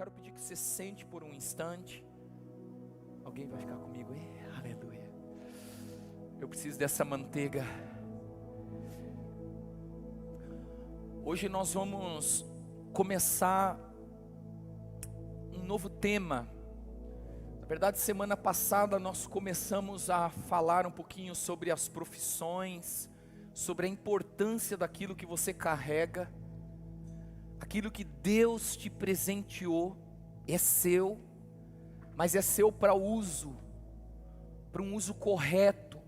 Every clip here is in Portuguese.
quero pedir que você sente por um instante. Alguém vai ficar comigo? Aleluia. Eu preciso dessa manteiga. Hoje nós vamos começar um novo tema. Na verdade, semana passada nós começamos a falar um pouquinho sobre as profissões, sobre a importância daquilo que você carrega. Aquilo que Deus te presenteou é seu, mas é seu para uso, para um uso correto,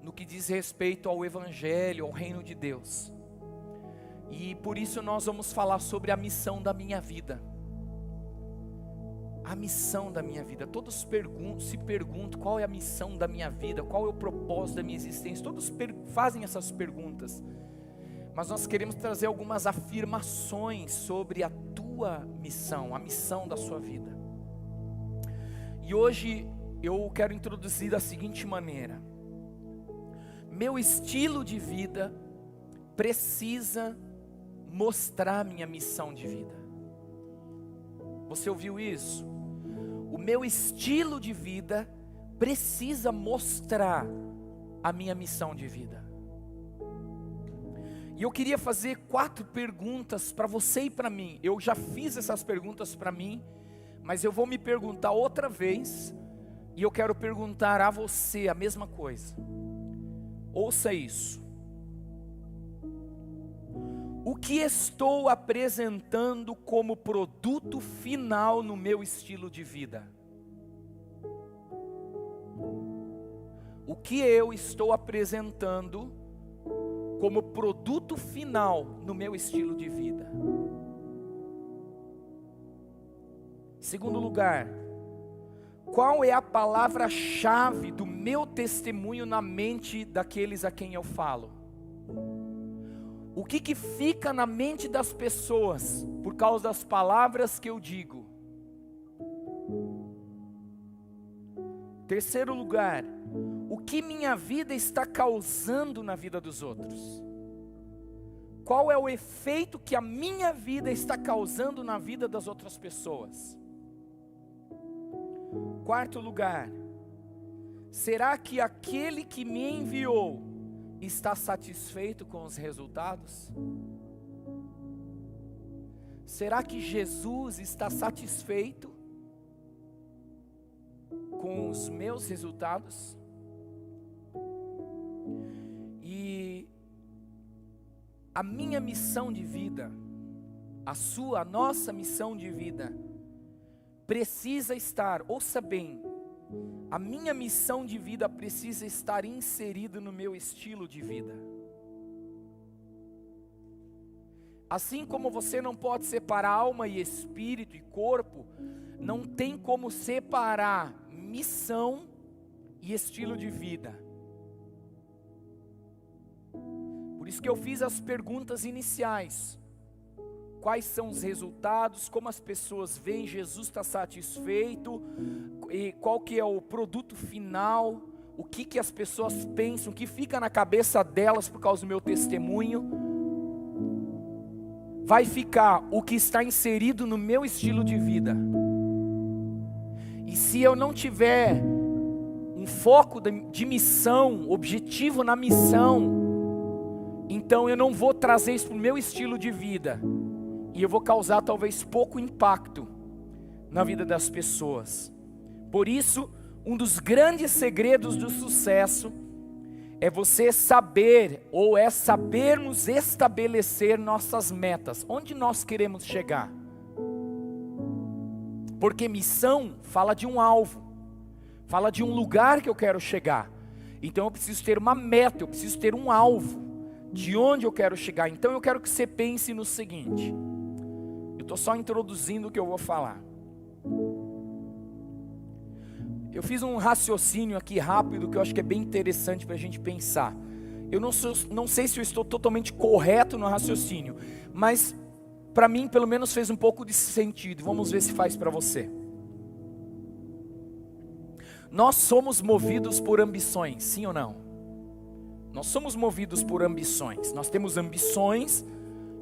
no que diz respeito ao Evangelho, ao Reino de Deus. E por isso nós vamos falar sobre a missão da minha vida. A missão da minha vida. Todos se perguntam qual é a missão da minha vida, qual é o propósito da minha existência. Todos fazem essas perguntas. Mas nós queremos trazer algumas afirmações sobre a tua missão, a missão da sua vida. E hoje eu quero introduzir da seguinte maneira: meu estilo de vida precisa mostrar minha missão de vida. Você ouviu isso? O meu estilo de vida precisa mostrar a minha missão de vida. E eu queria fazer 4 perguntas para você e para mim. Eu já fiz essas perguntas para mim, mas eu vou me perguntar outra vez, e eu quero perguntar a você a mesma coisa. Ouça isso. O que estou apresentando como produto final no meu estilo de vida? O que eu estou apresentando como produto final no meu estilo de vida? Segundo lugar, qual é a palavra-chave do meu testemunho na mente daqueles a quem eu falo? O que fica na mente das pessoas por causa das palavras que eu digo? Terceiro lugar, o que minha vida está causando na vida dos outros? Qual é o efeito que a minha vida está causando na vida das outras pessoas? Quarto lugar, será que aquele que me enviou está satisfeito com os resultados? Será que Jesus está satisfeito com os meus resultados? E a minha missão de vida, a nossa missão de vida, precisa estar, ouça bem, a minha missão de vida precisa estar inserida no meu estilo de vida. Assim como você não pode separar alma e espírito e corpo, não tem como separar missão e estilo de vida. Por isso que eu fiz as perguntas iniciais. Quais são os resultados? Como as pessoas veem? Jesus está satisfeito? E qual que é o produto final? O que as pessoas pensam? O que fica na cabeça delas por causa do meu testemunho? Vai ficar o que está inserido no meu estilo de vida. E se eu não tiver um foco de missão, objetivo na missão, então eu não vou trazer isso para o meu estilo de vida. E eu vou causar talvez pouco impacto na vida das pessoas. Por isso, um dos grandes segredos do sucesso é você saber, ou é sabermos estabelecer nossas metas. Onde nós queremos chegar? Porque missão fala de um alvo, fala de um lugar que eu quero chegar. Então eu preciso ter uma meta, eu preciso ter um alvo, de onde eu quero chegar. Então eu quero que você pense no seguinte. Eu estou só introduzindo o que eu vou falar. Eu fiz um raciocínio aqui rápido que eu acho que é bem interessante para a gente pensar. Eu não sei se eu estou totalmente correto no raciocínio, mas para mim pelo menos fez um pouco de sentido. Vamos ver se faz para você. Nós somos movidos por ambições, sim ou não? Nós somos movidos por ambições. Nós temos ambições,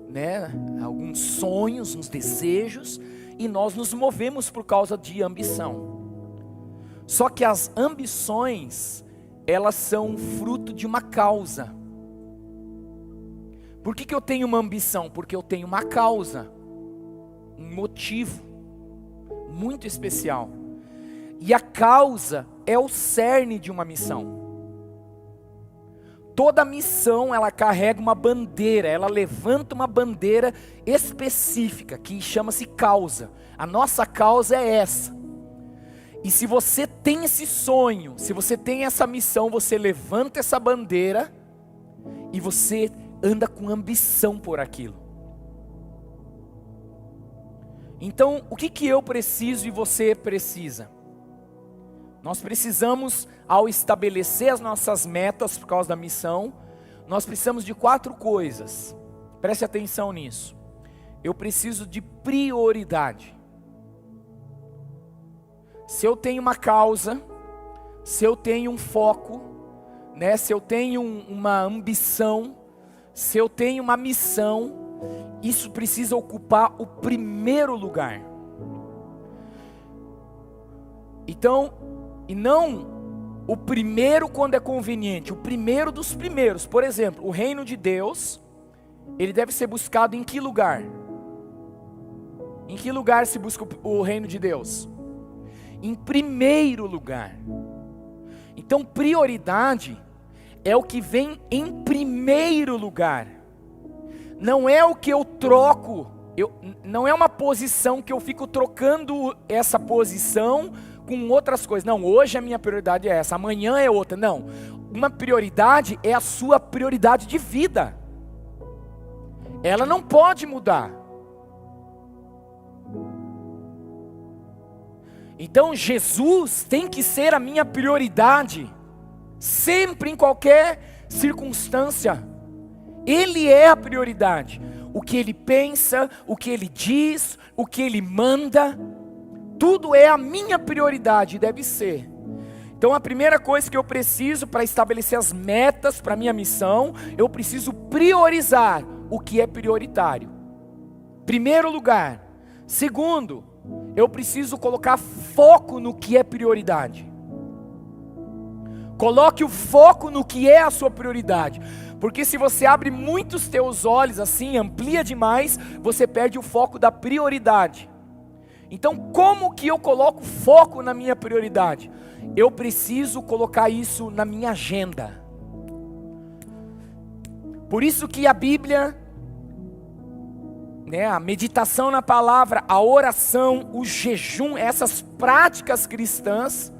né? Alguns sonhos, uns desejos, E nós nos movemos por causa de ambição. Só que as ambições, elas são fruto de uma causa. Por que eu tenho uma ambição? Porque eu tenho uma causa, um motivo muito especial. E a causa é o cerne de uma missão. Toda missão, ela carrega uma bandeira, ela levanta uma bandeira específica, que chama-se causa. A nossa causa é essa. E se você tem esse sonho, se você tem essa missão, você levanta essa bandeira e você anda com ambição por aquilo. Então, o que eu preciso e você precisa? Nós precisamos, ao estabelecer as nossas metas por causa da missão, nós precisamos de 4 coisas. Preste atenção nisso. Eu preciso de prioridade. Se eu tenho uma causa, se eu tenho um foco, né, se eu tenho uma ambição, se eu tenho uma missão, isso precisa ocupar o primeiro lugar. Então, e não o primeiro quando é conveniente, o primeiro dos primeiros. Por exemplo, o reino de Deus, ele deve ser buscado em que lugar? Em que lugar se busca o reino de Deus? Em primeiro lugar. Então, prioridade é o que vem em primeiro lugar. Não é o que eu troco, não é uma posição que eu fico trocando essa posição com outras coisas. Não, hoje a minha prioridade é essa, amanhã é outra. Não, uma prioridade é a sua prioridade de vida. Ela não pode mudar. Então Jesus tem que ser a minha prioridade, sempre, em qualquer circunstância. Ele é a prioridade. O que Ele pensa, o que Ele diz, o que Ele manda, tudo é a minha prioridade, deve ser. Então a primeira coisa que eu preciso para estabelecer as metas para a minha missão, eu preciso priorizar o que é prioritário. Primeiro lugar. Segundo, eu preciso colocar foco no que é prioridade. Coloque o foco no que é a sua prioridade. Porque se você abre muito os teus olhos assim, amplia demais, você perde o foco da prioridade. Então, como que eu coloco foco na minha prioridade? Eu preciso colocar isso na minha agenda. Por isso que a Bíblia, né, a meditação na palavra, a oração, o jejum, essas práticas cristãs,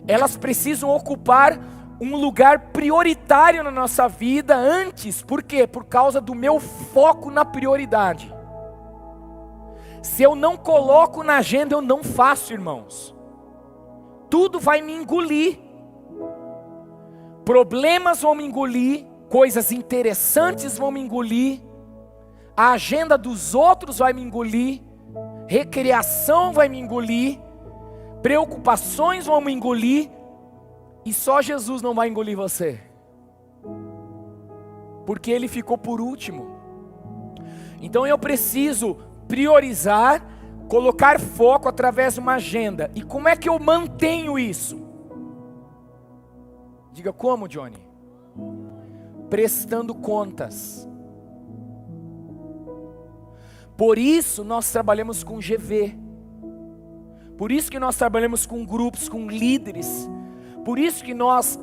elas precisam ocupar um lugar prioritário na nossa vida antes. Por quê? Por causa do meu foco na prioridade. Se eu não coloco na agenda, eu não faço, irmãos. Tudo vai me engolir. Problemas vão me engolir, coisas interessantes vão me engolir, a agenda dos outros vai me engolir, recreação vai me engolir, preocupações vão me engolir, e só Jesus não vai engolir você, porque Ele ficou por último. Então eu preciso priorizar, colocar foco através de uma agenda. E como é que eu mantenho isso? Diga como, Johnny? Prestando contas. Por isso nós trabalhamos com GV. Por isso que nós trabalhamos com grupos, com líderes. Por isso que nós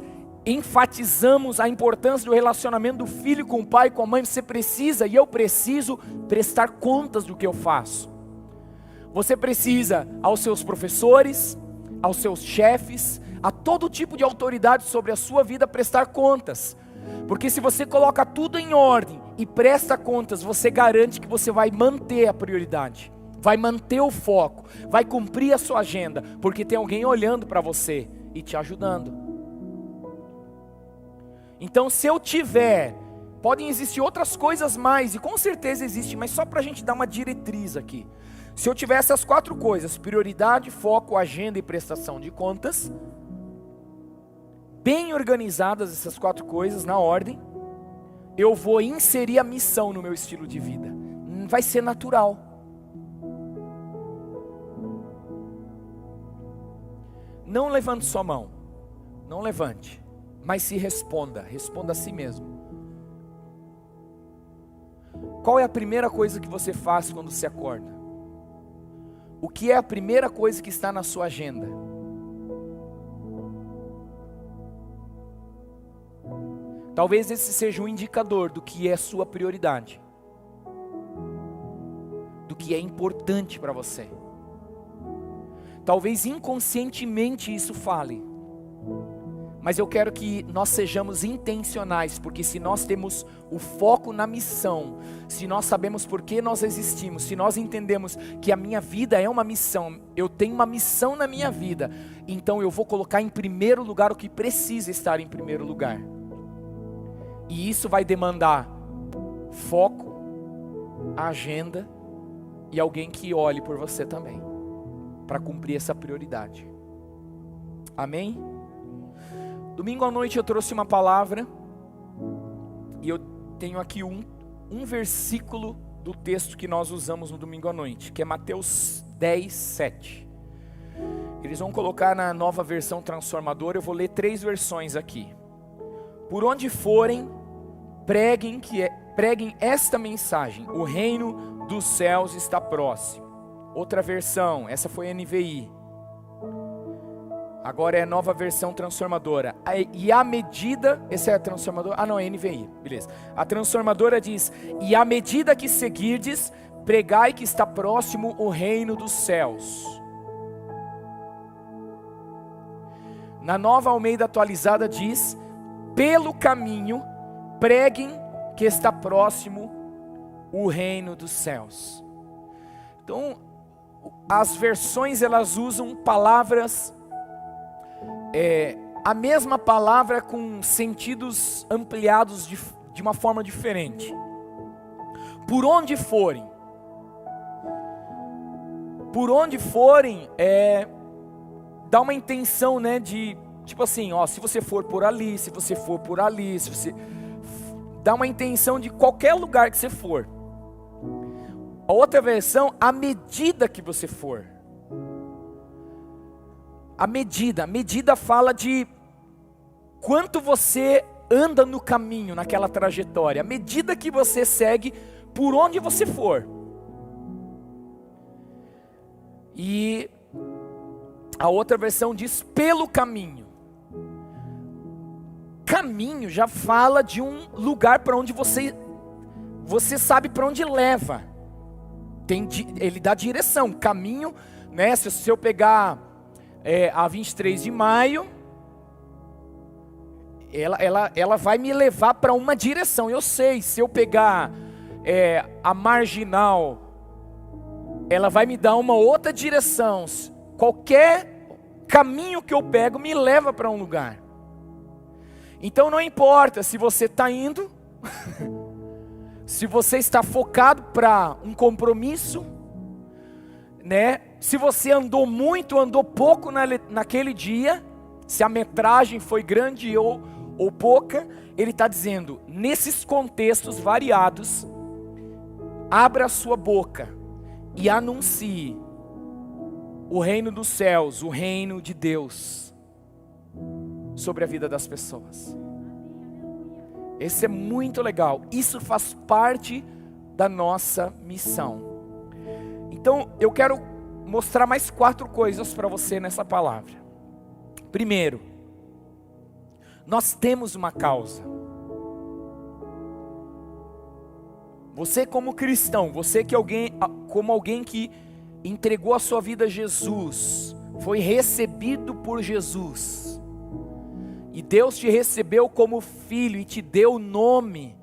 enfatizamos a importância do relacionamento do filho com o pai, com a mãe. Você precisa e eu preciso prestar contas do que eu faço. Você precisa aos seus professores, aos seus chefes, a todo tipo de autoridade sobre a sua vida prestar contas. Porque se você coloca tudo em ordem e presta contas, você garante que você vai manter a prioridade, vai manter o foco, vai cumprir a sua agenda, porque tem alguém olhando para você e te ajudando. Então, se eu tiver, podem existir outras coisas mais, e com certeza existe, mas só para a gente dar uma diretriz aqui. Se eu tiver essas 4 coisas, prioridade, foco, agenda e prestação de contas, bem organizadas essas 4 coisas na ordem, eu vou inserir a missão no meu estilo de vida. Vai ser natural. Não levante sua mão, não levante, mas se responda a si mesmo. Qual é a primeira coisa que você faz quando se acorda? O que é a primeira coisa que está na sua agenda? Talvez esse seja um indicador do que é sua prioridade, do que é importante para você. Talvez inconscientemente isso fale, mas eu quero que nós sejamos intencionais, porque se nós temos o foco na missão, se nós sabemos por que nós existimos, se nós entendemos que a minha vida é uma missão, eu tenho uma missão na minha vida, então eu vou colocar em primeiro lugar o que precisa estar em primeiro lugar. E isso vai demandar foco, agenda e alguém que olhe por você também, para cumprir essa prioridade. Amém? Domingo à noite eu trouxe uma palavra, e eu tenho aqui um versículo do texto que nós usamos no domingo à noite, que é Mateus 10, 7. Eles vão colocar na Nova Versão Transformadora, eu vou ler 3 versões aqui. Por onde forem, preguem esta mensagem: o reino dos céus está próximo. Outra versão, essa foi a NVI. Agora é a Nova Versão Transformadora. E à medida, essa é a Transformadora, não, é a NVI, beleza. A Transformadora diz: e à medida que seguirdes, pregai que está próximo o reino dos céus. Na Nova Almeida Atualizada diz: pelo caminho, preguem que está próximo o reino dos céus. Então, as versões elas usam palavras, a mesma palavra com sentidos ampliados de uma forma diferente. Por onde forem. Por onde forem, dá uma intenção, né, de tipo assim, ó, se você for por ali, se você for por ali, se você dá uma intenção de qualquer lugar que você for. A outra versão, à medida que você for. A medida fala de quanto você anda no caminho, naquela trajetória. À medida que você segue, por onde você for. E a outra versão diz pelo caminho. Caminho já fala de um lugar para onde você sabe para onde leva. Ele dá direção. Caminho, né? Se eu pegar a 23 de maio, ela vai me levar para uma direção. Eu sei, se eu pegar a marginal, ela vai me dar uma outra direção. Qualquer caminho que eu pego me leva para um lugar. Então não importa se você está indo, se você está focado para um compromisso, né? Se você andou muito, andou pouco naquele dia, se a metragem foi grande ou pouca, ele está dizendo, nesses contextos variados, abra a sua boca e anuncie o reino dos céus, o reino de Deus, sobre a vida das pessoas. Esse é muito legal. Isso faz parte da nossa missão. Então, eu quero mostrar mais 4 coisas para você nessa palavra. Primeiro, nós temos uma causa. Você como cristão, você como alguém que entregou a sua vida a Jesus, foi recebido por Jesus, e Deus te recebeu como filho e te deu nome,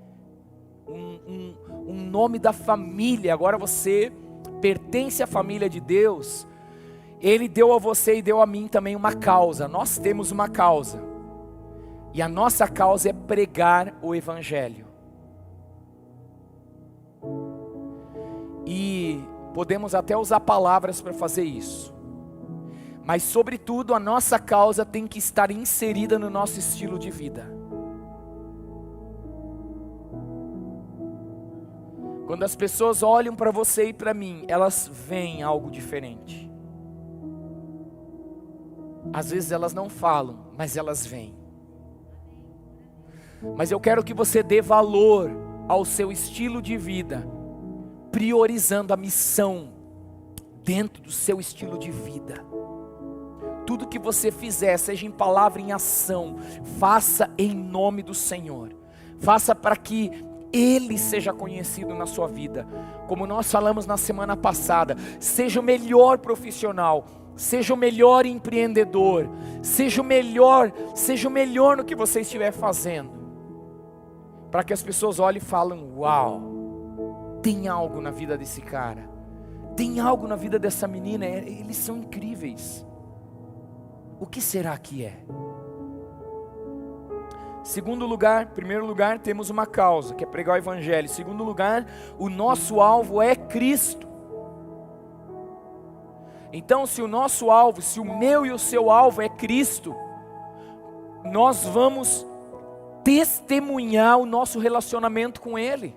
um nome da família. Agora você pertence à família de Deus. Ele deu a você e deu a mim também uma causa. Nós temos uma causa, e a nossa causa é pregar o Evangelho. E podemos até usar palavras para fazer isso, mas sobretudo a nossa causa tem que estar inserida no nosso estilo de vida. Quando as pessoas olham para você e para mim, elas veem algo diferente. Às vezes elas não falam, mas elas vêm. Mas eu quero que você dê valor ao seu estilo de vida, priorizando a missão dentro do seu estilo de vida. Tudo que você fizer, seja em palavra, em ação, faça em nome do Senhor. Faça para que Ele seja conhecido na sua vida. Como nós falamos na semana passada, seja o melhor profissional, seja o melhor empreendedor, seja o melhor no que você estiver fazendo. Para que as pessoas olhem e falem: uau, tem algo na vida desse cara, tem algo na vida dessa menina, eles são incríveis. O que será que é? Segundo lugar, primeiro lugar, temos uma causa, que é pregar o Evangelho. Segundo lugar, o nosso alvo é Cristo. Então, se o nosso alvo, se o meu e o seu alvo é Cristo, nós vamos testemunhar o nosso relacionamento com Ele.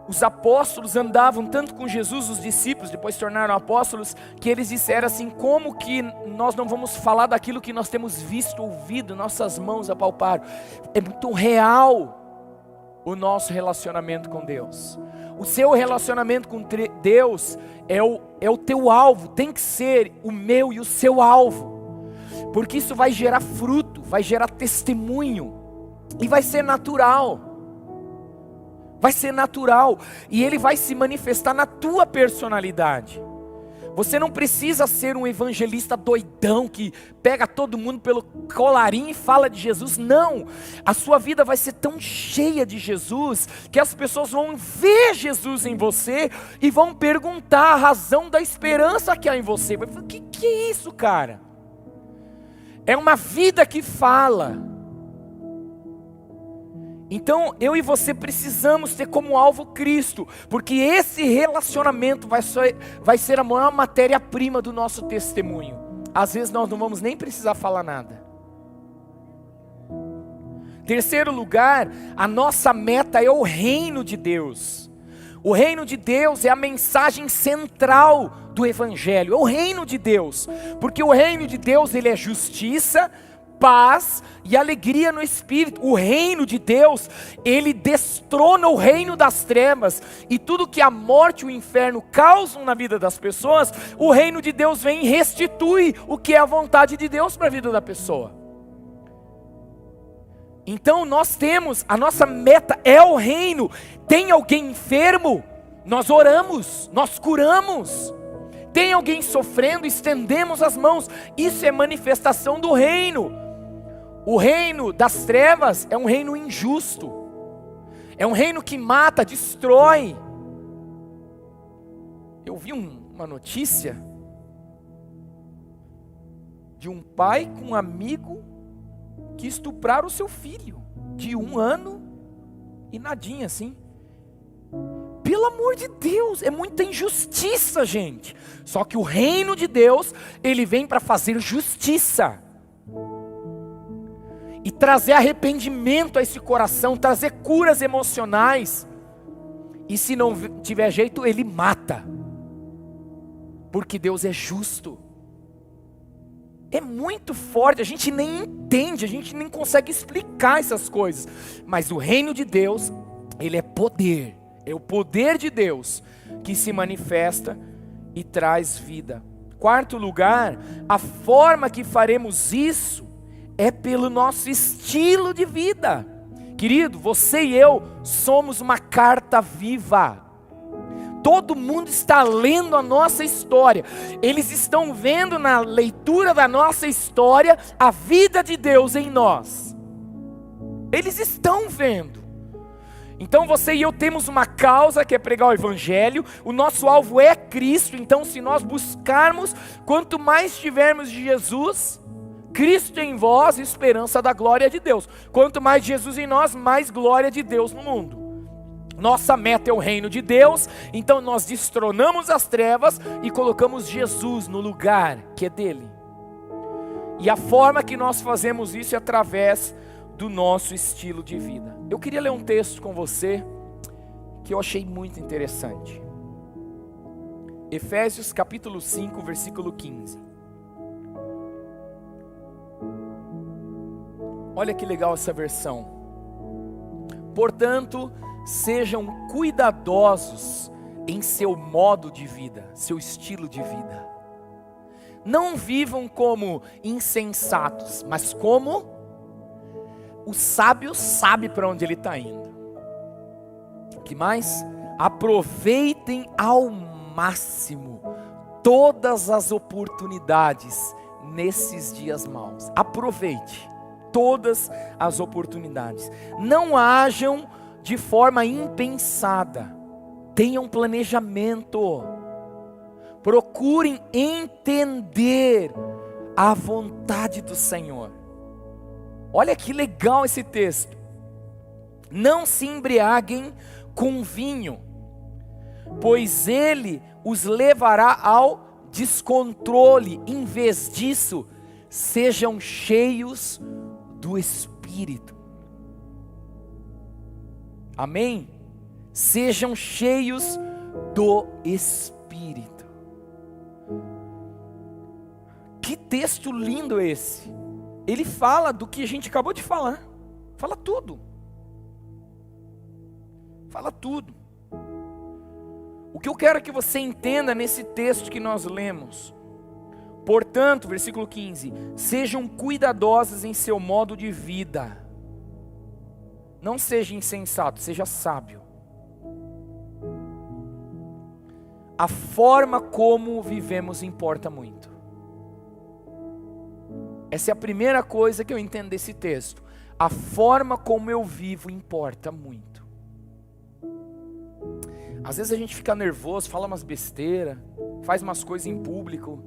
Os apóstolos andavam tanto com Jesus, os discípulos depois se tornaram apóstolos, que eles disseram assim: como que nós não vamos falar daquilo que nós temos visto, ouvido, nossas mãos apalparam? É muito real o nosso relacionamento com Deus. O seu relacionamento com Deus é o teu alvo, tem que ser o meu e o seu alvo, porque isso vai gerar fruto, vai gerar testemunho, e vai ser natural. Vai ser natural, e Ele vai se manifestar na tua personalidade. Você não precisa ser um evangelista doidão, que pega todo mundo pelo colarinho e fala de Jesus. Não, a sua vida vai ser tão cheia de Jesus, que as pessoas vão ver Jesus em você, e vão perguntar a razão da esperança que há em você. Vai falar: o que é isso, cara? É uma vida que fala. Então, eu e você precisamos ter como alvo Cristo, porque esse relacionamento vai ser a maior matéria-prima do nosso testemunho. Às vezes nós não vamos nem precisar falar nada. Terceiro lugar, a nossa meta é o reino de Deus. O reino de Deus é a mensagem central do Evangelho, é o reino de Deus, porque o reino de Deus, ele é justiça, paz e alegria no Espírito. O reino de Deus, ele destrona o reino das trevas, e tudo que a morte e o inferno causam na vida das pessoas, o reino de Deus vem e restitui o que é a vontade de Deus para a vida da pessoa. Então nós temos, a nossa meta é o reino. Tem alguém enfermo? Nós oramos, nós curamos. Tem alguém sofrendo? Estendemos as mãos. Isso é manifestação do reino. O reino das trevas é um reino injusto, é um reino que mata, destrói. Eu vi uma notícia de um pai com um amigo que estupraram o seu filho de 1 ano e nadinha assim. Pelo amor de Deus, é muita injustiça, gente. Só que o reino de Deus, ele vem para fazer justiça e trazer arrependimento a esse coração, trazer curas emocionais. E se não tiver jeito, ele mata, porque Deus é justo. É muito forte, a gente nem entende, a gente nem consegue explicar essas coisas. Mas o reino de Deus, ele é poder, é o poder de Deus que se manifesta e traz vida. Quarto lugar, a forma que faremos isso é pelo nosso estilo de vida. Querido, você e eu somos uma carta viva. Todo mundo está lendo a nossa história. Eles estão vendo na leitura da nossa história a vida de Deus em nós. Eles estão vendo. Então você e eu temos uma causa, que é pregar o Evangelho. O nosso alvo é Cristo. Então, se nós buscarmos, quanto mais tivermos de Jesus, Cristo em vós, esperança da glória de Deus. Quanto mais Jesus em nós, mais glória de Deus no mundo. Nossa meta é o reino de Deus. Então nós destronamos as trevas e colocamos Jesus no lugar que é dele. E a forma que nós fazemos isso é através do nosso estilo de vida. Eu queria ler um texto com você que eu achei muito interessante. Efésios capítulo 5, versículo 15. Olha que legal essa versão. Portanto, sejam cuidadosos em seu modo de vida, seu estilo de vida. Não vivam como insensatos, mas como o sábio sabe para onde ele está indo. O que mais? Aproveitem ao máximo todas as oportunidades nesses dias maus. Aproveite todas as oportunidades. Não hajam de forma impensada. Tenham planejamento. Procurem entender a vontade do Senhor. Olha que legal esse texto. Não se embriaguem com vinho, pois ele os levará ao descontrole. Em vez disso, sejam cheios do Espírito. Amém? Sejam cheios do Espírito. Que texto lindo esse. Ele fala do que a gente acabou de falar. Fala tudo. Fala tudo. O que eu quero que você entenda nesse texto que nós lemos. Portanto, versículo 15: sejam cuidadosos em seu modo de vida. Não seja insensato, seja sábio. A forma como vivemos importa muito. Essa é a primeira coisa que eu entendo desse texto. A forma como eu vivo importa muito. Às vezes a gente fica nervoso, fala umas besteiras, faz umas coisas em público,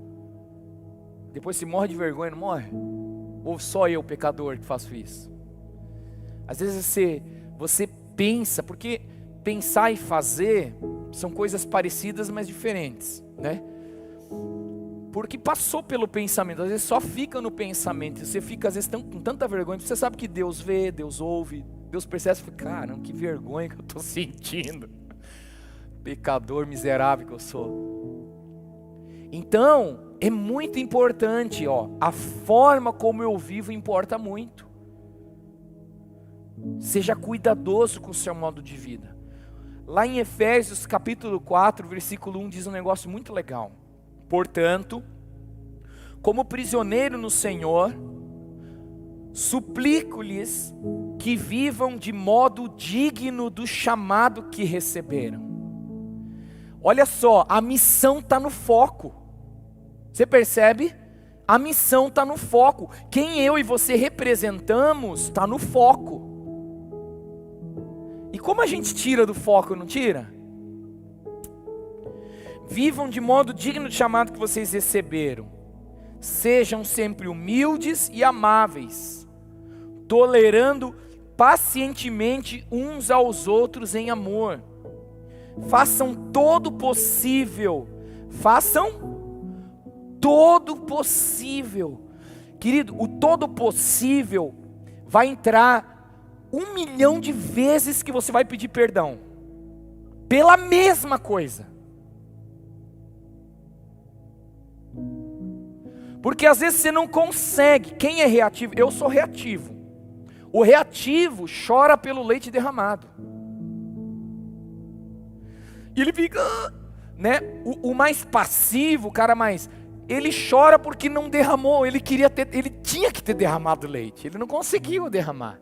depois se morre de vergonha, não morre? Ou só eu, pecador, que faço isso? Às vezes você pensa, porque pensar e fazer são coisas parecidas, mas diferentes, né? Porque passou pelo pensamento, às vezes só fica no pensamento, você fica às vezes com tanta vergonha, você sabe que Deus vê, Deus ouve, Deus percebe, você fica, caramba, que vergonha que eu estou sentindo, pecador miserável que eu sou. Então, é muito importante, a forma como eu vivo importa muito. Seja cuidadoso com o seu modo de vida. Lá em Efésios capítulo 4, versículo 1 diz um negócio muito legal. Portanto, como prisioneiro no Senhor, suplico-lhes que vivam de modo digno do chamado que receberam. Olha só, a missão está no foco. Você percebe? A missão está no foco. Quem eu e você representamos está no foco. E como a gente tira do foco, não tira? Vivam de modo digno do chamado que vocês receberam. Sejam sempre humildes e amáveis, tolerando pacientemente uns aos outros em amor. Façam todo o possível. Querido, o todo possível vai entrar 1 milhão de vezes que você vai pedir perdão pela mesma coisa. Porque às vezes você não consegue. Quem é reativo? Eu sou reativo. O reativo chora pelo leite derramado. E ele fica, né? O mais passivo, o cara mais, ele chora porque não derramou. Ele tinha que ter derramado leite. Ele não conseguiu derramar.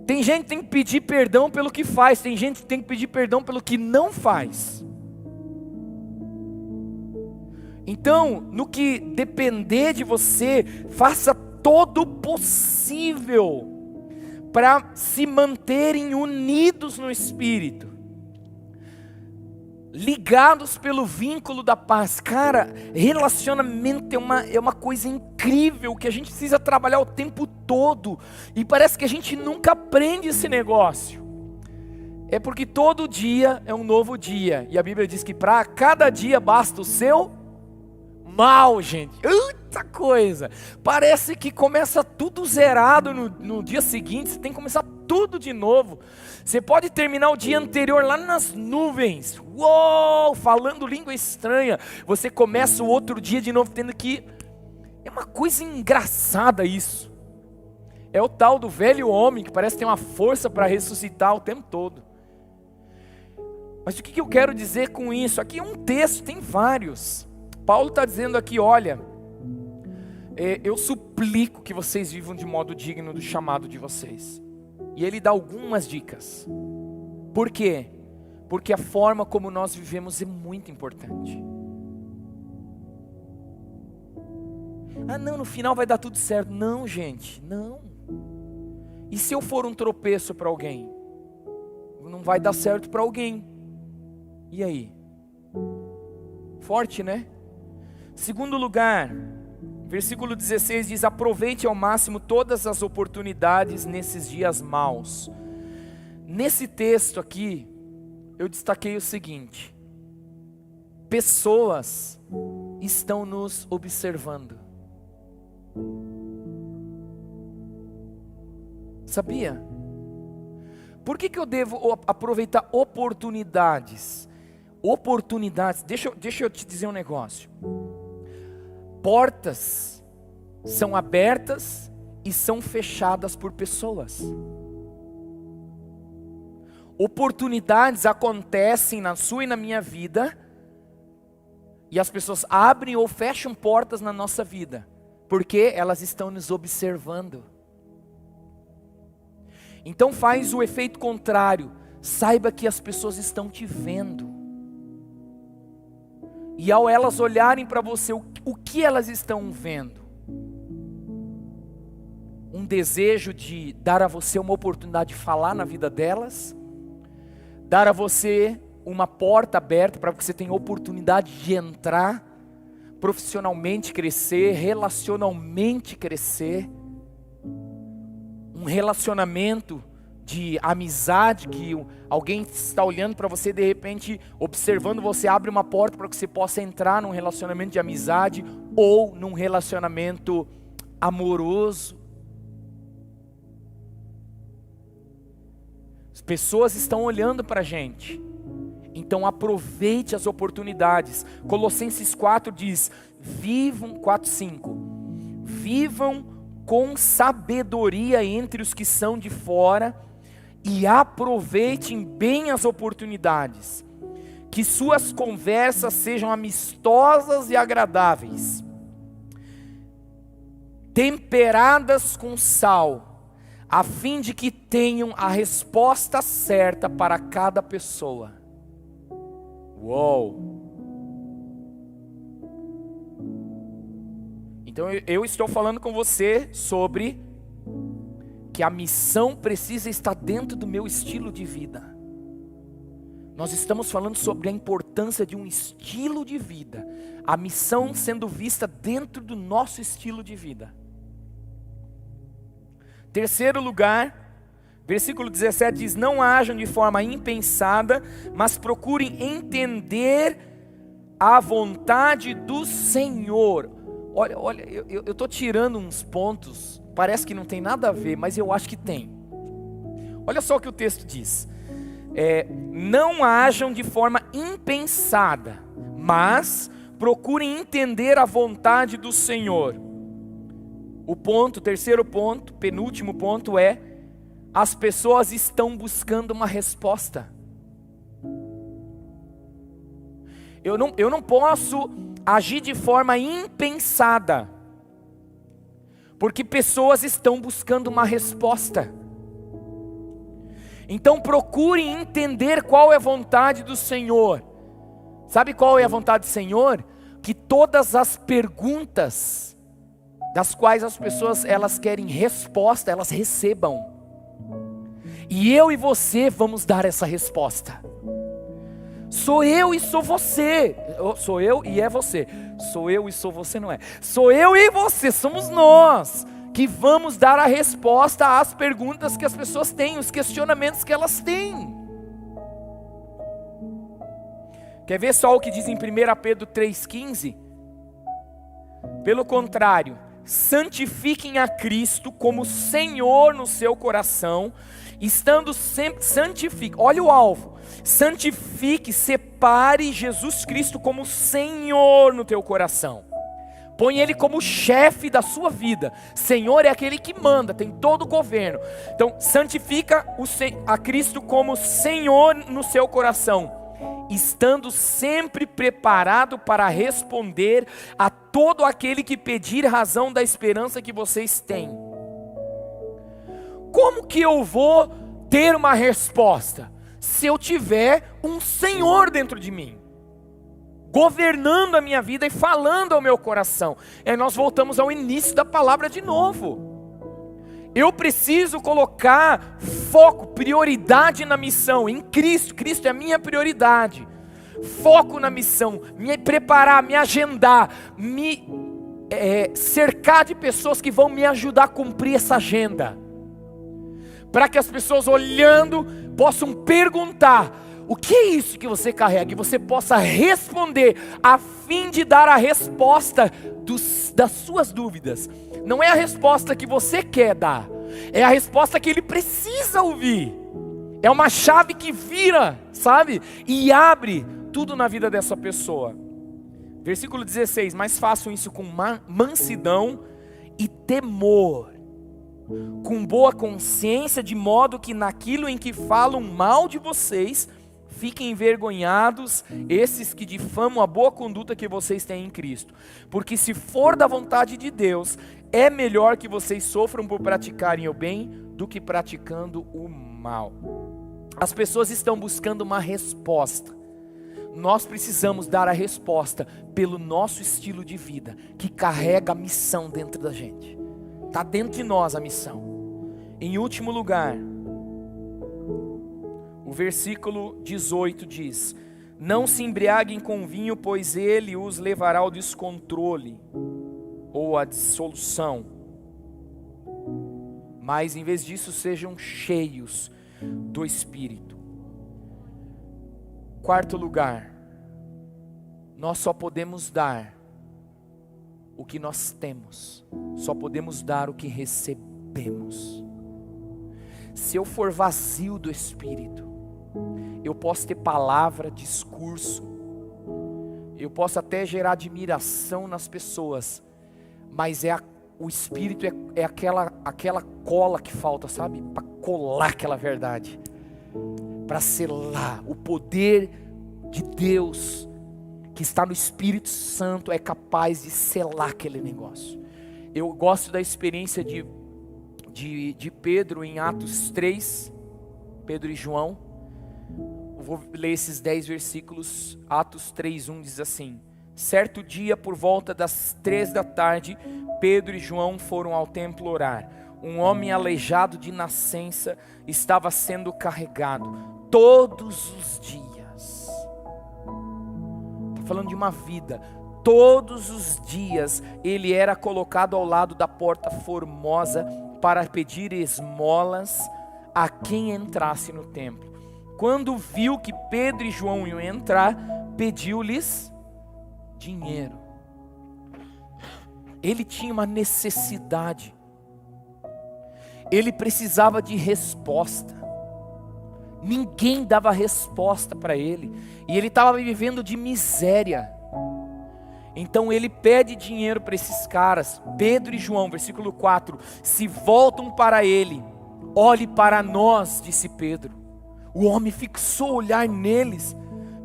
Tem gente que tem que pedir perdão pelo que faz. Tem gente que tem que pedir perdão pelo que não faz. Então, no que depender de você, faça todo o possível para se manterem unidos no Espírito, ligados pelo vínculo da paz. Cara, relacionamento é uma coisa incrível que a gente precisa trabalhar o tempo todo, e parece que a gente nunca aprende esse negócio. É porque todo dia é um novo dia, e a Bíblia diz que para cada dia basta o seu mal, gente. Eita coisa! Parece que começa tudo zerado no dia seguinte, você tem que começar tudo de novo. Você pode terminar o dia anterior lá nas nuvens, uou, falando língua estranha. Você começa o outro dia de novo tendo que... É uma coisa engraçada isso. É o tal do velho homem que parece ter uma força para ressuscitar o tempo todo. Mas o que eu quero dizer com isso? Aqui é um texto, tem vários. Paulo está dizendo aqui, olha, eu suplico que vocês vivam de modo digno do chamado de vocês. E ele dá algumas dicas. Por quê? Porque a forma como nós vivemos é muito importante. Ah não, no final vai dar tudo certo. Não, gente, não. E se eu for um tropeço para alguém? Não vai dar certo para alguém. E aí? Forte, né? Segundo lugar, versículo 16 diz: aproveite ao máximo todas as oportunidades nesses dias maus. Nesse texto aqui, eu destaquei o seguinte: pessoas estão nos observando. Sabia? Por que eu devo aproveitar oportunidades? Oportunidades, deixa eu te dizer um negócio. Portas são abertas e são fechadas por pessoas. Oportunidades acontecem na sua e na minha vida, e as pessoas abrem ou fecham portas na nossa vida, porque elas estão nos observando. Então faz o efeito contrário. Saiba que as pessoas estão te vendo. E ao elas olharem para você, o que elas estão vendo? Um desejo de dar a você uma oportunidade de falar na vida delas? Dar a você uma porta aberta para que você tenha oportunidade de entrar, profissionalmente crescer, relacionalmente crescer? Um relacionamento de amizade, que alguém está olhando para você, de repente, observando você, abre uma porta para que você possa entrar num relacionamento de amizade, ou num relacionamento amoroso. As pessoas estão olhando para a gente, então aproveite as oportunidades. Colossenses 4 diz, 4:5, vivam com sabedoria entre os que são de fora, e aproveitem bem as oportunidades, que suas conversas sejam amistosas e agradáveis, temperadas com sal, a fim de que tenham a resposta certa para cada pessoa. Uou! Então eu estou falando com você sobre que a missão precisa estar dentro do meu estilo de vida. Nós estamos falando sobre a importância de um estilo de vida. A missão sendo vista dentro do nosso estilo de vida. Terceiro lugar, versículo 17 diz, não ajam de forma impensada, mas procurem entender a vontade do Senhor. Olha, eu estou tirando uns pontos, parece que não tem nada a ver, mas eu acho que tem. Olha só o que o texto diz. Não ajam de forma impensada, mas procurem entender a vontade do Senhor. Terceiro ponto, penúltimo ponto é, as pessoas estão buscando uma resposta. Eu não posso agir de forma impensada, porque pessoas estão buscando uma resposta. Então procurem entender qual é a vontade do Senhor. Sabe qual é a vontade do Senhor? Que todas as perguntas das quais as pessoas elas querem resposta, elas recebam. E eu e você vamos dar essa resposta. Sou eu e sou você. Sou eu e é você. Sou eu e sou você, não é. Sou eu e você, somos nós que vamos dar a resposta às perguntas que as pessoas têm, os questionamentos que elas têm. Quer ver só o que diz em 1 Pedro 3,15? Pelo contrário, santifiquem a Cristo como Senhor no seu coração, estando sempre, santifique, olha o alvo, santifique, separe Jesus Cristo como Senhor no teu coração, põe Ele como chefe da sua vida. Senhor é aquele que manda, tem todo o governo. Então santifica a Cristo como Senhor no seu coração, estando sempre preparado para responder a todo aquele que pedir razão da esperança que vocês têm. Como que eu vou ter uma resposta? Se eu tiver um Senhor dentro de mim, governando a minha vida e falando ao meu coração. Aí nós voltamos ao início da palavra de novo. Eu preciso colocar foco, prioridade na missão, em Cristo. Cristo é a minha prioridade. Foco na missão, me preparar, me agendar, me cercar de pessoas que vão me ajudar a cumprir essa agenda. Para que as pessoas olhando possam perguntar: o que é isso que você carrega? E você possa responder, a fim de dar a resposta das suas dúvidas. Não é a resposta que você quer dar, é a resposta que ele precisa ouvir. É uma chave que vira, sabe? E abre tudo na vida dessa pessoa. Versículo 16: mas façam isso com mansidão e temor, com boa consciência, de modo que naquilo em que falam mal de vocês, fiquem envergonhados esses que difamam a boa conduta que vocês têm em Cristo. Porque se for da vontade de Deus, é melhor que vocês sofram por praticarem o bem do que praticando o mal. As pessoas estão buscando uma resposta. Nós precisamos dar a resposta pelo nosso estilo de vida, que carrega a missão dentro da gente. Está dentro de nós a missão. Em último lugar, o versículo 18 diz: não se embriaguem com vinho, pois ele os levará ao descontrole, ou à dissolução. Mas em vez disso, sejam cheios do Espírito. Quarto lugar, nós só podemos dar o que nós temos, só podemos dar o que recebemos. Se eu for vazio do Espírito, eu posso ter palavra, discurso, eu posso até gerar admiração nas pessoas, mas o Espírito é aquela cola que falta, sabe? Para colar aquela verdade, para selar. O poder de Deus que está no Espírito Santo é capaz de selar aquele negócio. Eu gosto da experiência de Pedro em Atos 3, Pedro e João. Eu vou ler esses 10 versículos. Atos 3:1 diz assim: certo dia, por volta das 3 da tarde, Pedro e João foram ao templo orar. Um homem aleijado de nascença estava sendo carregado todos os dias. Falando de uma vida, todos os dias ele era colocado ao lado da porta formosa para pedir esmolas a quem entrasse no templo. Quando viu que Pedro e João iam entrar, pediu-lhes dinheiro. Ele tinha uma necessidade, ele precisava de resposta. Ninguém dava resposta para ele, e ele estava vivendo de miséria. Então ele pede dinheiro para esses caras. Pedro e João, versículo 4, se voltam para ele. Olhe para nós, disse Pedro. O homem fixou o olhar neles.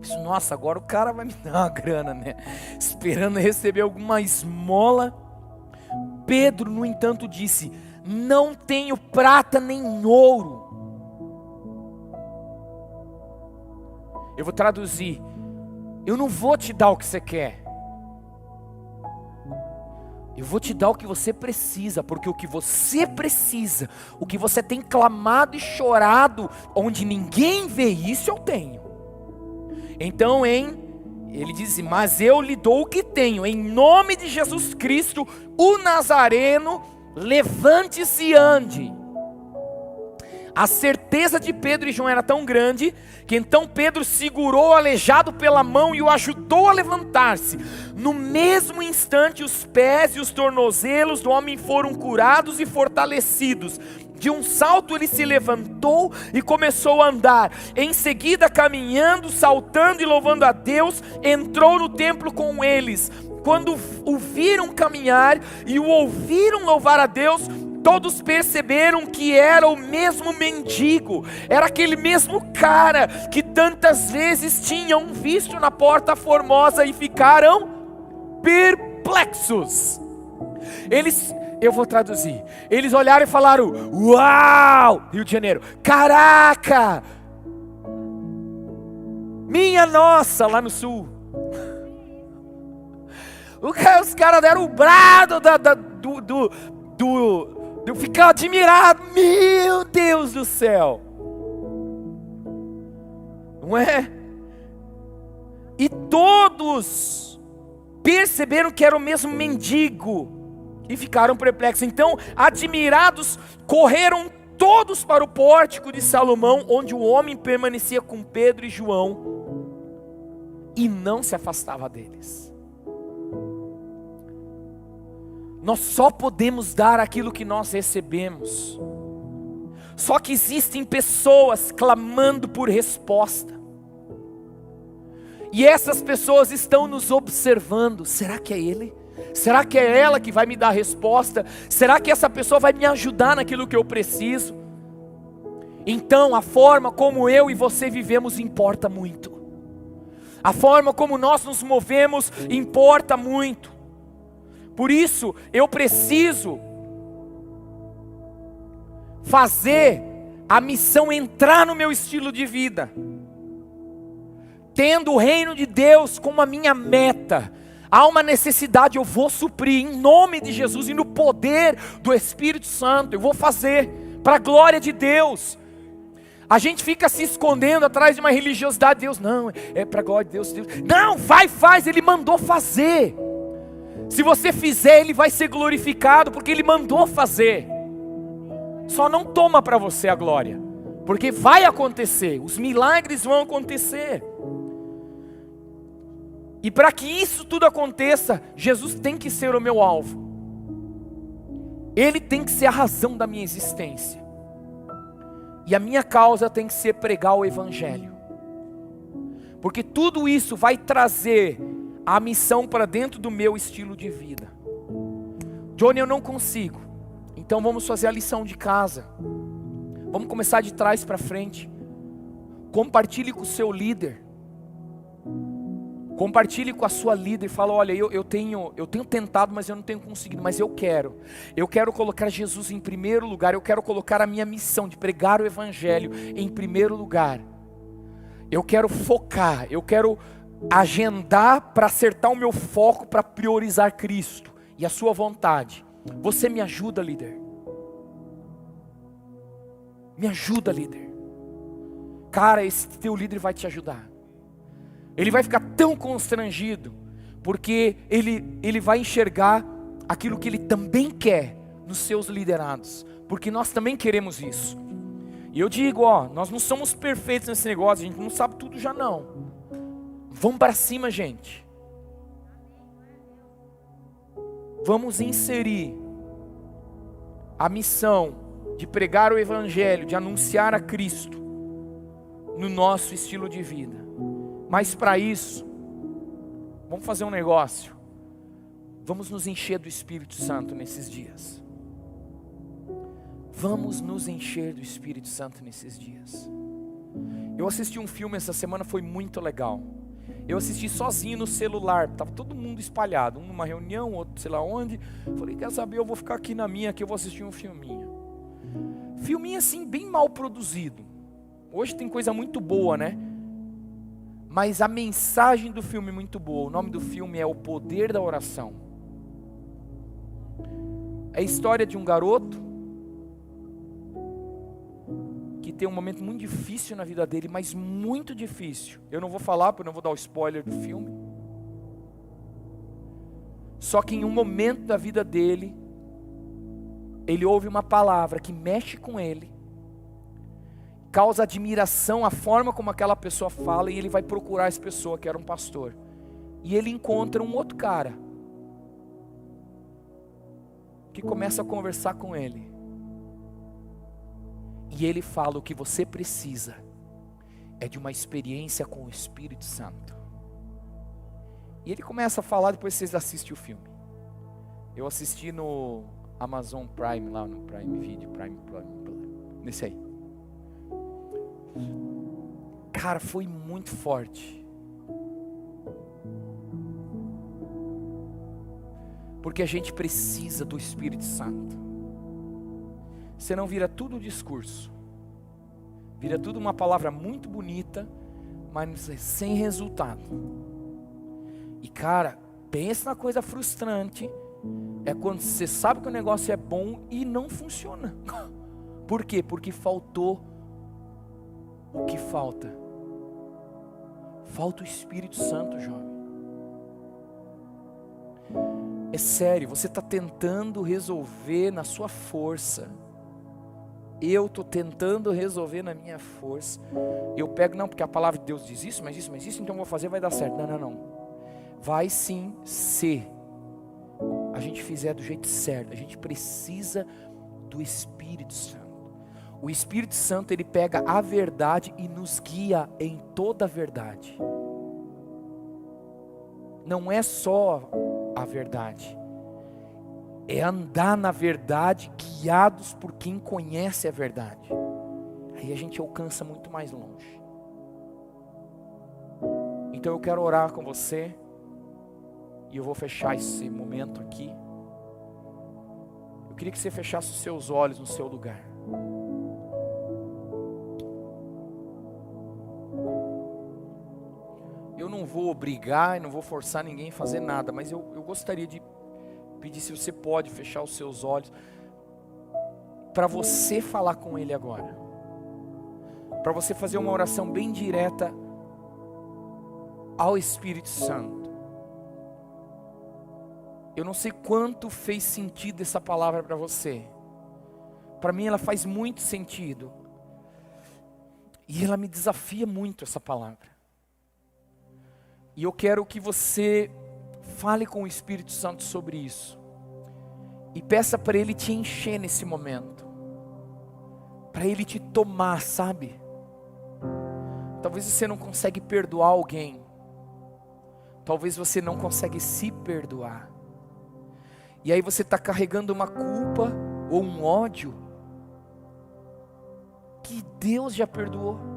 Disse: nossa, agora o cara vai me dar uma grana, né? Esperando receber alguma esmola. Pedro, no entanto, disse: não tenho prata nem ouro. Eu vou traduzir: eu não vou te dar o que você quer, eu vou te dar o que você precisa, porque o que você precisa, o que você tem clamado e chorado, onde ninguém vê isso, eu tenho. Então ele diz: mas eu lhe dou o que tenho, em nome de Jesus Cristo, o Nazareno, levante-se e ande. A certeza de Pedro e João era tão grande, que então Pedro segurou o aleijado pela mão e o ajudou a levantar-se. No mesmo instante, os pés e os tornozelos do homem foram curados e fortalecidos. De um salto ele se levantou e começou a andar. Em seguida, caminhando, saltando e louvando a Deus, entrou no templo com eles. Quando o viram caminhar e o ouviram louvar a Deus, todos perceberam que era o mesmo mendigo, era aquele mesmo cara que tantas vezes tinham visto na Porta Formosa e ficaram perplexos. Eu vou traduzir. Eles olharam e falaram: uau, Rio de Janeiro, caraca, minha nossa, lá no sul. Os caras deram o brado eu ficar admirado. Meu Deus do céu, não é? E todos perceberam que era o mesmo mendigo e ficaram perplexos. Então, admirados, correram todos para o pórtico de Salomão, onde o homem permanecia com Pedro e João e não se afastava deles. Nós só podemos dar aquilo que nós recebemos. Só que existem pessoas clamando por resposta. E essas pessoas estão nos observando. Será que é ele? Será que é ela que vai me dar a resposta? Será que essa pessoa vai me ajudar naquilo que eu preciso? Então, a forma como eu e você vivemos importa muito. A forma como nós nos movemos importa muito. Por isso, eu preciso fazer a missão entrar no meu estilo de vida, tendo o reino de Deus como a minha meta. Há uma necessidade, eu vou suprir em nome de Jesus e no poder do Espírito Santo. Eu vou fazer para a glória de Deus. A gente fica se escondendo atrás de uma religiosidade. Deus não, é para a glória de Deus. Não, vai, faz, Ele mandou fazer. Se você fizer, Ele vai ser glorificado, porque Ele mandou fazer. Só não toma para você a glória, porque vai acontecer, os milagres vão acontecer. E para que isso tudo aconteça, Jesus tem que ser o meu alvo. Ele tem que ser a razão da minha existência. E a minha causa tem que ser pregar o Evangelho. Porque tudo isso vai trazer a missão para dentro do meu estilo de vida. Johnny, eu não consigo. Então vamos fazer a lição de casa. Vamos começar de trás para frente. Compartilhe com o seu líder. Compartilhe com a sua líder. Fala: olha, eu tenho tentado, mas eu não tenho conseguido. Mas eu quero colocar Jesus em primeiro lugar. Eu quero colocar a minha missão de pregar o Evangelho em primeiro lugar. Eu quero focar, eu quero agendar para acertar o meu foco, para priorizar Cristo e a sua vontade. Você me ajuda, líder? Me ajuda, líder. Cara, esse teu líder vai te ajudar. Ele vai ficar tão constrangido, porque ele vai enxergar aquilo que ele também quer nos seus liderados, porque nós também queremos isso. E eu digo, nós não somos perfeitos nesse negócio, a gente não sabe tudo já não. Vamos para cima, gente. Vamos inserir a missão de pregar o Evangelho, de anunciar a Cristo no nosso estilo de vida. Mas para isso, vamos fazer um negócio. Vamos nos encher do Espírito Santo nesses dias. Vamos nos encher do Espírito Santo nesses dias. Eu assisti um filme essa semana, foi muito legal. Eu assisti sozinho no celular, estava todo mundo espalhado, um numa reunião, outro sei lá onde. Falei, quer saber, eu vou ficar aqui na minha, que eu vou assistir um filminho. Filminho assim, bem mal produzido. Hoje tem coisa muito boa, né? Mas a mensagem do filme é muito boa. O nome do filme é O Poder da Oração. É a história de um garoto que tem um momento muito difícil na vida dele, mas muito difícil. Eu não vou falar, porque eu não vou dar o spoiler do filme. Só que em um momento da vida dele, ele ouve uma palavra que mexe com ele. causa admiração a forma como aquela pessoa fala, e ele vai procurar essa pessoa que era um pastor. E ele encontra um outro cara que começa a conversar com ele. E ele fala: o que você precisa é de uma experiência com o Espírito Santo. E ele começa a falar, depois vocês assistem o filme. Eu assisti no Amazon Prime, lá no Prime Video, nesse aí. Cara, foi muito forte. Porque a gente precisa do Espírito Santo. Senão vira tudo discurso. Vira tudo uma palavra muito bonita, mas sem resultado. E cara, pensa na coisa frustrante. É quando você sabe que o negócio é bom e não funciona. Por quê? Porque faltou o que falta. Falta o Espírito Santo, jovem. É sério, você está tentando resolver na sua força. Eu estou tentando resolver na minha força. Eu pego, não, porque a palavra de Deus diz isso, mas isso, então eu vou fazer, vai dar certo. Não. Vai sim ser. A gente fizer do jeito certo. A gente precisa do Espírito Santo. O Espírito Santo, ele pega a verdade e nos guia em toda a verdade. Não é só a verdade. É andar na verdade, guiados por quem conhece a verdade. Aí a gente alcança muito mais longe. Então eu quero orar com você. E eu vou fechar esse momento aqui. Eu queria que você fechasse os seus olhos no seu lugar. Eu não vou obrigar e não vou forçar ninguém a fazer nada, mas eu gostaria de pedir se você pode fechar os seus olhos para você falar com Ele agora, para você fazer uma oração bem direta ao Espírito Santo. Eu não sei quanto fez sentido essa palavra para você. Para mim ela faz muito sentido. E ela me desafia muito, essa palavra. E eu quero que você fale com o Espírito Santo sobre isso. E peça para Ele te encher nesse momento. Para Ele te tomar, sabe? Talvez você não consegue perdoar alguém. Talvez você não consegue se perdoar. E aí você está carregando uma culpa ou um ódio que Deus já perdoou.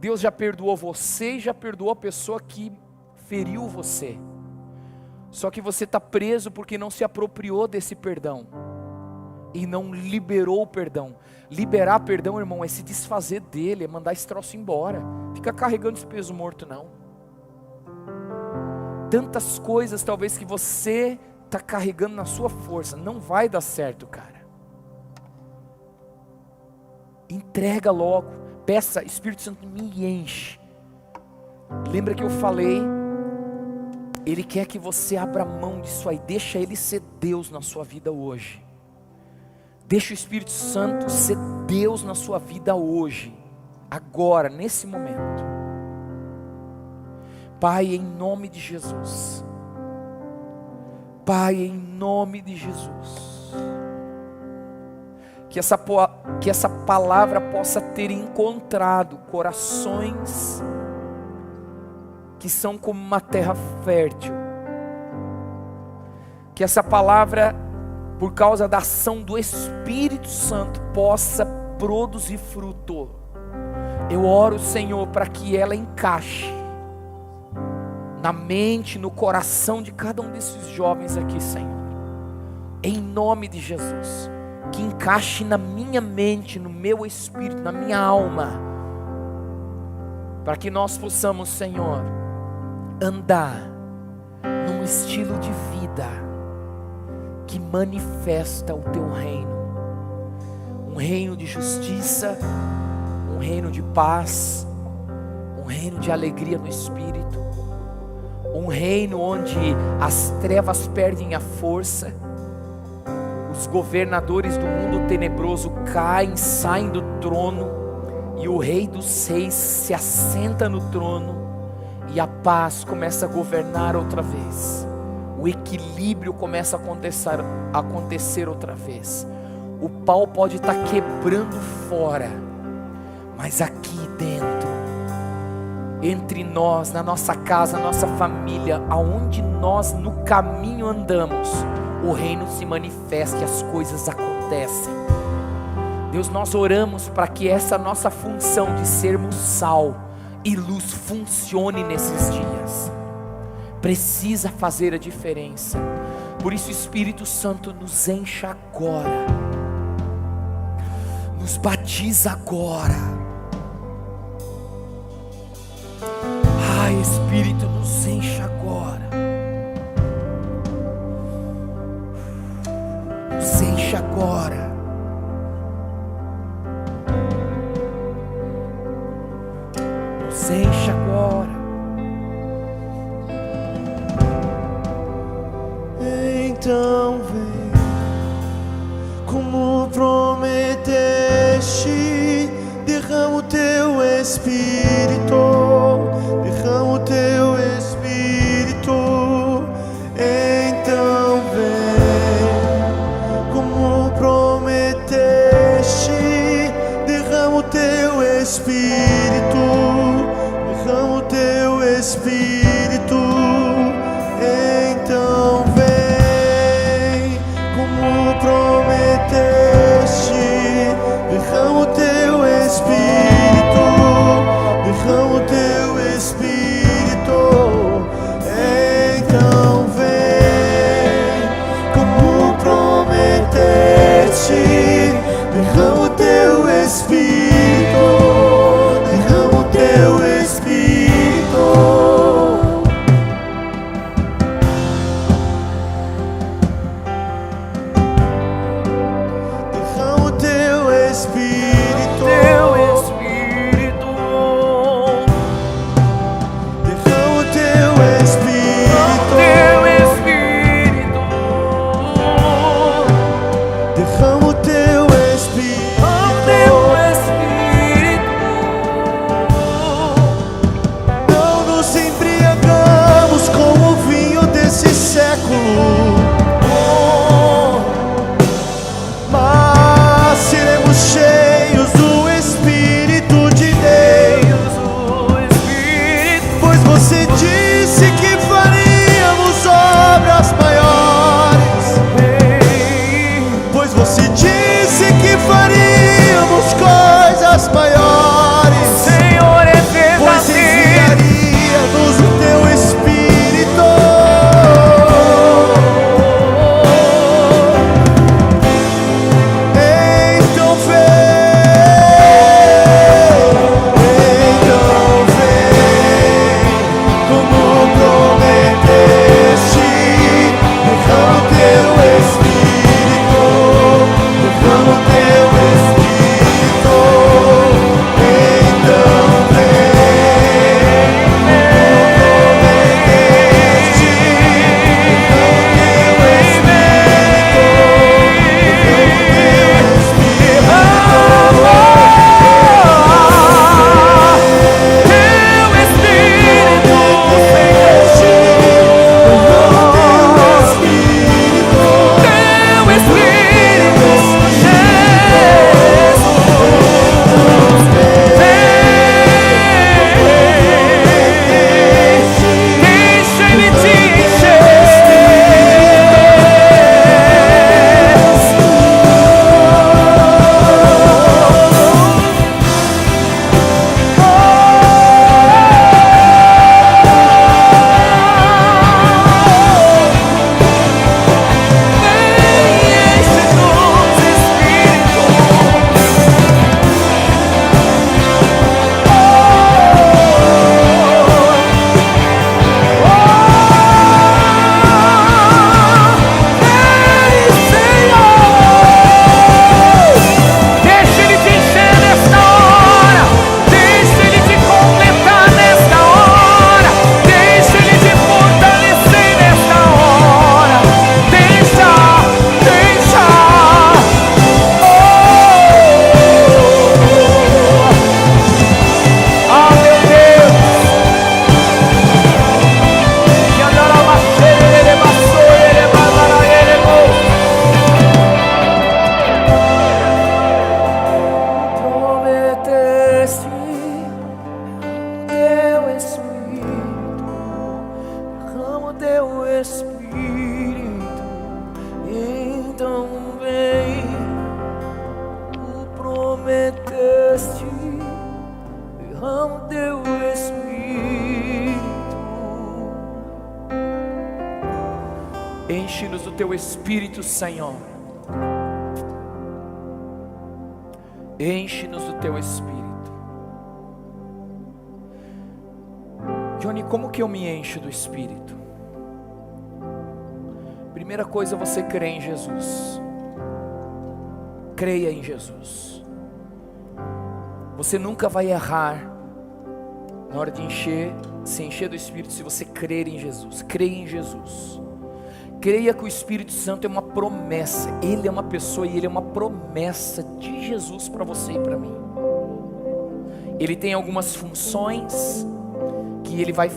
Deus já perdoou você e já perdoou a pessoa que feriu você. Só que você está preso porque não se apropriou desse perdão e não liberou o perdão. Liberar perdão, irmão, é se desfazer dele, é mandar esse troço embora. Fica carregando esse peso morto, não. Tantas coisas talvez que você está carregando na sua força, não vai dar certo, cara. Entrega logo, peça, Espírito Santo me enche. Lembra que eu falei, Ele quer que você abra mão disso aí, deixa Ele ser Deus na sua vida hoje. Deixa o Espírito Santo ser Deus na sua vida hoje, agora, nesse momento. Pai, em nome de Jesus. Pai, em nome de Jesus, que essa palavra possa ter encontrado corações que são como uma terra fértil, que essa palavra, por causa da ação do Espírito Santo, possa produzir fruto. Eu oro, Senhor, para que ela encaixe na mente, no coração de cada um desses jovens aqui, Senhor, em nome de Jesus, que encaixe na minha mente, no meu espírito, na minha alma, para que nós possamos, Senhor, andar num estilo de vida que manifesta o Teu reino, um reino de justiça, um reino de paz, um reino de alegria no espírito, um reino onde as trevas perdem a força, os governadores do mundo tenebroso caem, saem do trono, e o Rei dos Reis se assenta no trono, e a paz começa a governar outra vez. O equilíbrio começa a acontecer outra vez. O pau pode estar quebrando fora, mas aqui dentro, entre nós, na nossa casa, na nossa família, aonde nós no caminho andamos, o reino se manifesta e as coisas acontecem. Deus, nós oramos para que essa nossa função de sermos sal e luz funcione nesses dias. Precisa fazer a diferença. Por isso, Espírito Santo, nos enche agora, nos batiza agora. Ai, Espírito, nos enche agora, nos enche agora. Nos enche agora. Então vem, como prometeste, derrama o teu Espírito, derrama o teu Espírito. Então vem, como prometeste, derrama o teu Espírito, derrama o teu Espírito. Então vem, como prometeste, derrama o teu Espírito, derrama o teu Espírito. Então vem, como prometeste, derrama o teu Espírito, derrama o teu Espírito. Derrama o teu Espírito, Teu Espírito, derrama o teu Espírito, Teu Espírito, derrama o teu Espírito. Teu Espírito. Não nos embriagamos com o vinho desse século, mas seremos cheios do Espírito de Deus. Pois você disse que faríamos obras maiores. Pois você disse que faríamos coisas maiores. Senhor, é Pois verdadeiro. enviaria-nos o teu Espírito. Então vem, como prometeste, Espírito, então vem. Tu prometeste, derrama teu Espírito. Enche-nos do teu Espírito, Senhor. Enche-nos do teu Espírito. Johnny, como que eu me encho do Espírito? Primeira coisa, você crê em Jesus. Creia em Jesus. Você nunca vai errar na hora de se encher do Espírito, se você crer em Jesus. Creia em Jesus. Creia que o Espírito Santo é uma promessa. Ele é uma pessoa e Ele é uma promessa de Jesus para você e para mim. Ele tem algumas funções que Ele vai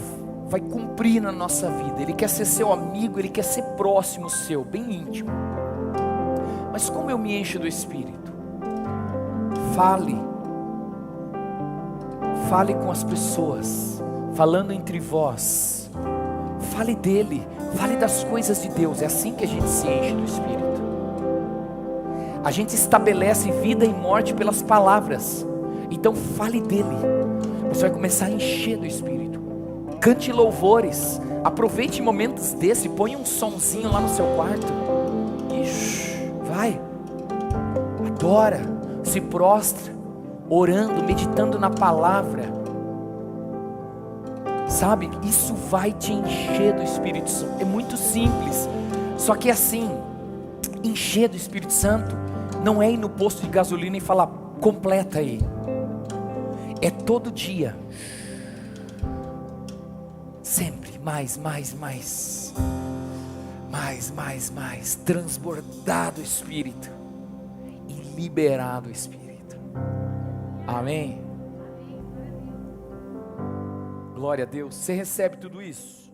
cumprir na nossa vida. Ele quer ser seu amigo, Ele quer ser próximo seu, bem íntimo. Mas como eu me encho do Espírito? Fale com as pessoas, falando entre vós. Fale dele, fale das coisas de Deus. É assim que a gente se enche do Espírito. A gente estabelece vida e morte pelas palavras. Então fale dele. Você vai começar a encher do Espírito. Cante louvores. Aproveite momentos desse. Põe um sonzinho lá no seu quarto e vai, adora, se prostra, orando, meditando na palavra. Sabe, isso vai te encher do Espírito Santo. É muito simples. Só que assim, encher do Espírito Santo não é ir no posto de gasolina e falar, completa aí. É todo dia. Sempre mais. Transbordar do Espírito e liberar do Espírito. Amém? Glória a Deus. Você recebe tudo isso?